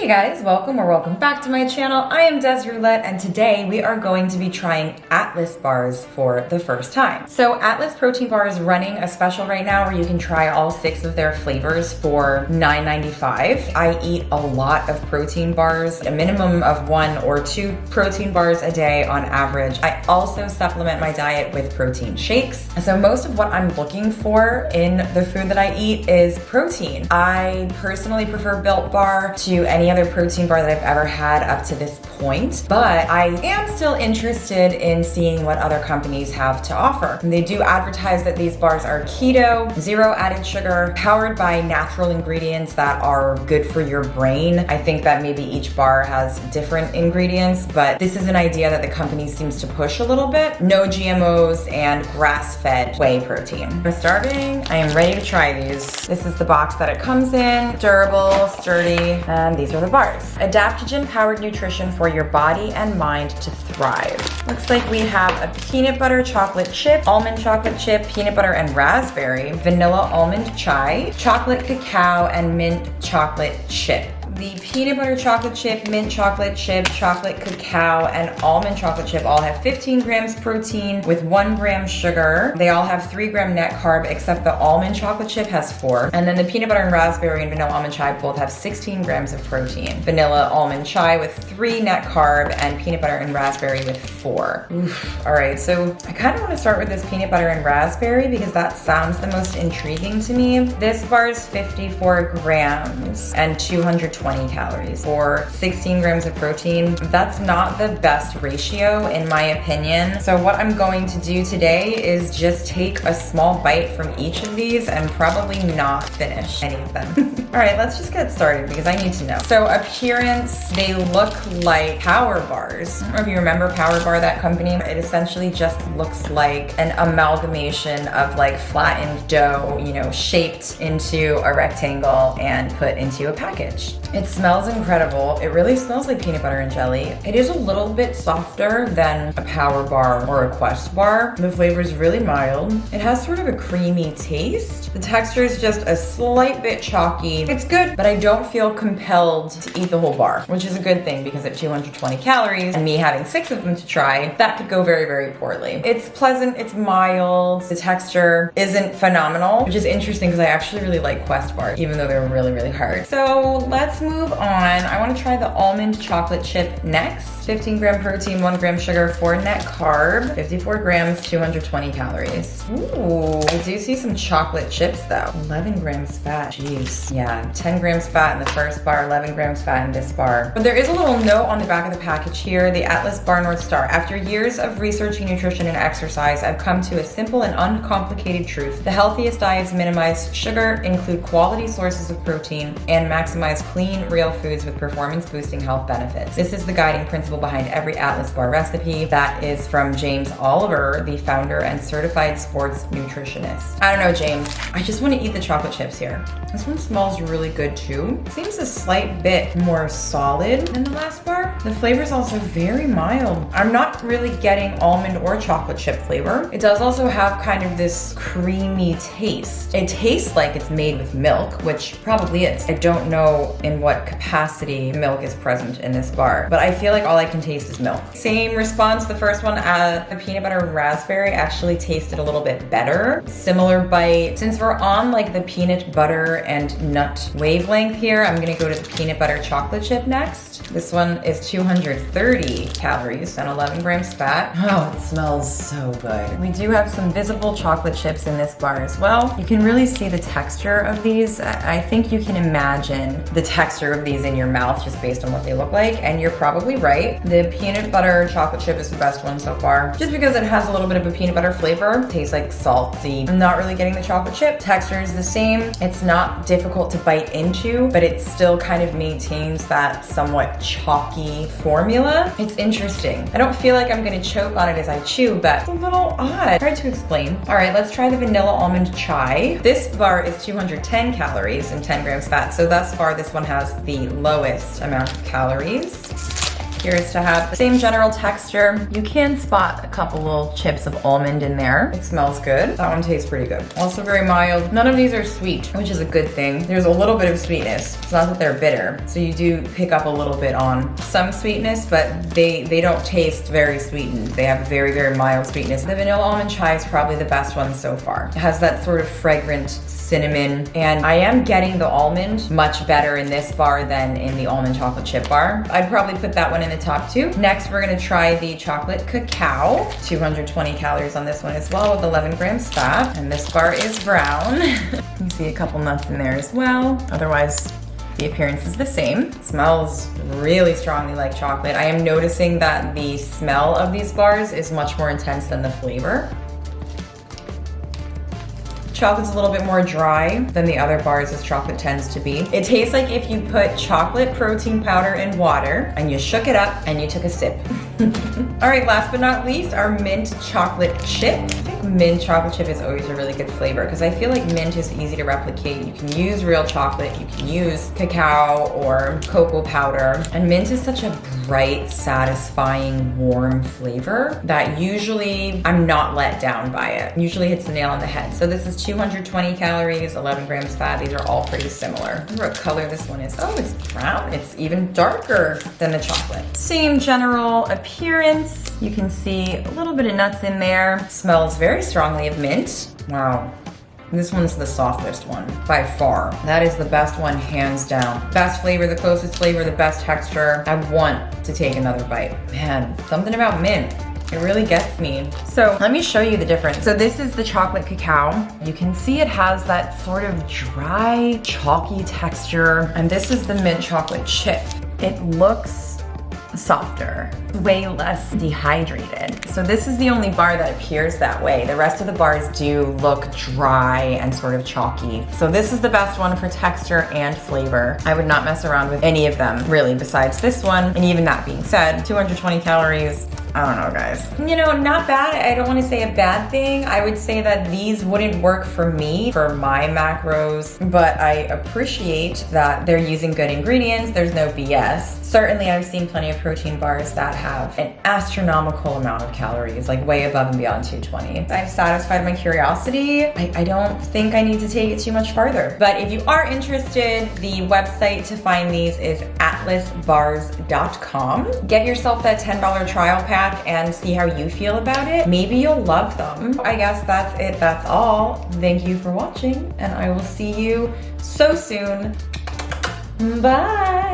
Hey guys, welcome or welcome back to my channel. I am Des Roulette and today we are going to be trying Atlas bars for the first time. So Atlas protein bar is running a special right now where you can try all 6 of their flavors for $9.95. I eat a lot of protein bars, a minimum of 1 or 2 protein bars a day on average. I also supplement my diet with protein shakes. So most of what I'm looking for in the food that I eat is protein. I personally prefer Built Bar to any other protein bar that I've ever had up to this point, but I am still interested in seeing what other companies have to offer. And they do advertise that these bars are keto, 0 added sugar, powered by natural ingredients that are good for your brain. I think that maybe each bar has different ingredients, but this is an idea that the company seems to push a little bit. No GMOs and grass-fed whey protein. I'm starving. I am ready to try these. This is the box that it comes in. Durable, sturdy, and these are the bars. Adaptogen Powered Nutrition for your body and mind to thrive. Looks like we have a peanut butter chocolate chip, almond chocolate chip, peanut butter and raspberry, vanilla almond chai, chocolate cacao, and mint chocolate chip. The peanut butter chocolate chip, mint chocolate chip, chocolate cacao, and almond chocolate chip all have 15 grams protein with 1 gram sugar. They all have 3 gram net carb, except the almond chocolate chip has 4. And then the peanut butter and raspberry and vanilla almond chai both have 16 grams of protein. Vanilla almond chai with 3 net carb and peanut butter and raspberry with 4. Oof. All right, so I kind of want to start with this peanut butter and raspberry because that sounds the most intriguing to me. This bar is 54 grams and 220 calories for 16 grams of protein. That's not the best ratio in my opinion. So what I'm going to do today is just take a small bite from each of these and probably not finish any of them. All right, let's just get started because I need to know. So appearance, they look like Power Bars. I don't know if you remember Power Bar, that company. It essentially just looks like an amalgamation of like flattened dough, you know, shaped into a rectangle and put into a package. It smells incredible. It really smells like peanut butter and jelly. It is a little bit softer than a Power Bar or a Quest bar. The flavor is really mild. It has sort of a creamy taste. The texture is just a slight bit chalky. It's good, but I don't feel compelled to eat the whole bar, which is a good thing because at 220 calories and me having 6 of them to try, that could go very, very poorly. It's pleasant, it's mild. The texture isn't phenomenal, which is interesting because I actually really like Quest bars, even though they're really, really hard. So let's move on. I want to try the almond chocolate chip next. 15 gram protein, 1 gram sugar, 4 net carb, 54 grams, 220 calories. Ooh, I do see some chocolate chips though. 11 grams fat, jeez. Yeah, 10 grams fat in the first bar, 11 grams fat in this bar. But there is a little note on the back of the package here, the Atlas Bar North Star. After years of researching nutrition and exercise, I've come to a simple and uncomplicated truth. The healthiest diets minimize sugar, include quality sources of protein, and maximize clean, real foods with performance-boosting health benefits. This is the guiding principle behind every Atlas bar recipe. That is from James Oliver, the founder and certified sports nutritionist. I don't know, James. I just want to eat the chocolate chips here. This one smells really good too. It seems a slight bit more solid than the last bar. The flavor is also very mild. I'm not really getting almond or chocolate chip flavor. It does also have kind of this creamy taste. It tastes like it's made with milk, which probably is. I don't know in what capacity milk is present in this bar, but I feel like all I can taste is milk. Same response, the first one, the peanut butter and raspberry actually tasted a little bit better. Similar bite. Since we're on like the peanut butter and nut wavelength here, I'm gonna go to the peanut butter chocolate chip next. This one is 230 calories and 11 grams fat. Oh, it smells so good. We do have some visible chocolate chips in this bar as well. You can really see the texture of these. I think you can imagine the texture of these in your mouth just based on what they look like, and you're probably right. The peanut butter chocolate chip is the best one so far, just because it has a little bit of a peanut butter flavor. Tastes like salty. I'm not really getting the chocolate chip. Texture is the same. It's not difficult to bite into, but it still kind of maintains that somewhat chalky formula. It's interesting. I don't feel like I'm gonna choke on it as I chew, but it's a little odd. Hard to explain. All right, let's try the vanilla almond chai. This bar is 210 calories and 10 grams fat, so thus far this one has the lowest amount of calories. appears to have the same general texture. You can spot a couple little chips of almond in there. It smells good. That one tastes pretty good. Also very mild. None of these are sweet, which is a good thing. There's a little bit of sweetness. It's not that they're bitter. So you do pick up a little bit on some sweetness, but they don't taste very sweetened. They have very, very mild sweetness. The vanilla almond chai is probably the best one so far. It has that sort of fragrant cinnamon, and I am getting the almond much better in this bar than in the almond chocolate chip bar. I'd probably put that one in the top 2. Next, we're gonna try the chocolate cacao. 220 calories on this one as well with 11 grams fat, and this bar is brown. You see a couple nuts in there as well. Otherwise, the appearance is the same. It smells really strongly like chocolate. I am noticing that the smell of these bars is much more intense than the flavor. Chocolate's a little bit more dry than the other bars as chocolate tends to be. It tastes like if you put chocolate protein powder in water and you shook it up and you took a sip. All right, last but not least, our mint chocolate chip. I think mint chocolate chip is always a really good flavor because I feel like mint is easy to replicate. You can use real chocolate, you can use cacao or cocoa powder, and mint is such a bright, satisfying, warm flavor that usually I'm not let down by it. Usually hits the nail on the head. So this is 220 calories, 11 grams fat. These are all pretty similar. I wonder what color this one is. Oh, it's brown. It's even darker than the chocolate. Same general appearance. You can see a little bit of nuts in there. Smells very strongly of mint. Wow. This one's the softest one, by far. That is the best one, hands down. Best flavor, the closest flavor, the best texture. I want to take another bite. Man, something about mint. It really gets me. So let me show you the difference. So this is the chocolate cacao. You can see it has that sort of dry, chalky texture. And this is the mint chocolate chip. It looks softer, way less dehydrated. So this is the only bar that appears that way. The rest of the bars do look dry and sort of chalky. So this is the best one for texture and flavor. I would not mess around with any of them, really, besides this one. And even that being said, 220 calories, I don't know, guys. You know, not bad. I don't want to say a bad thing. I would say that these wouldn't work for me, for my macros, but I appreciate that they're using good ingredients. There's no BS. Certainly, I've seen plenty of protein bars that have an astronomical amount of calories, like way above and beyond 220. I've satisfied my curiosity. I don't think I need to take it too much farther. But if you are interested, the website to find these is atlasbars.com. Get yourself that $10 trial pack and see how you feel about it. Maybe you'll love them. I guess that's it. That's all. Thank you for watching, and I will see you so soon. Bye.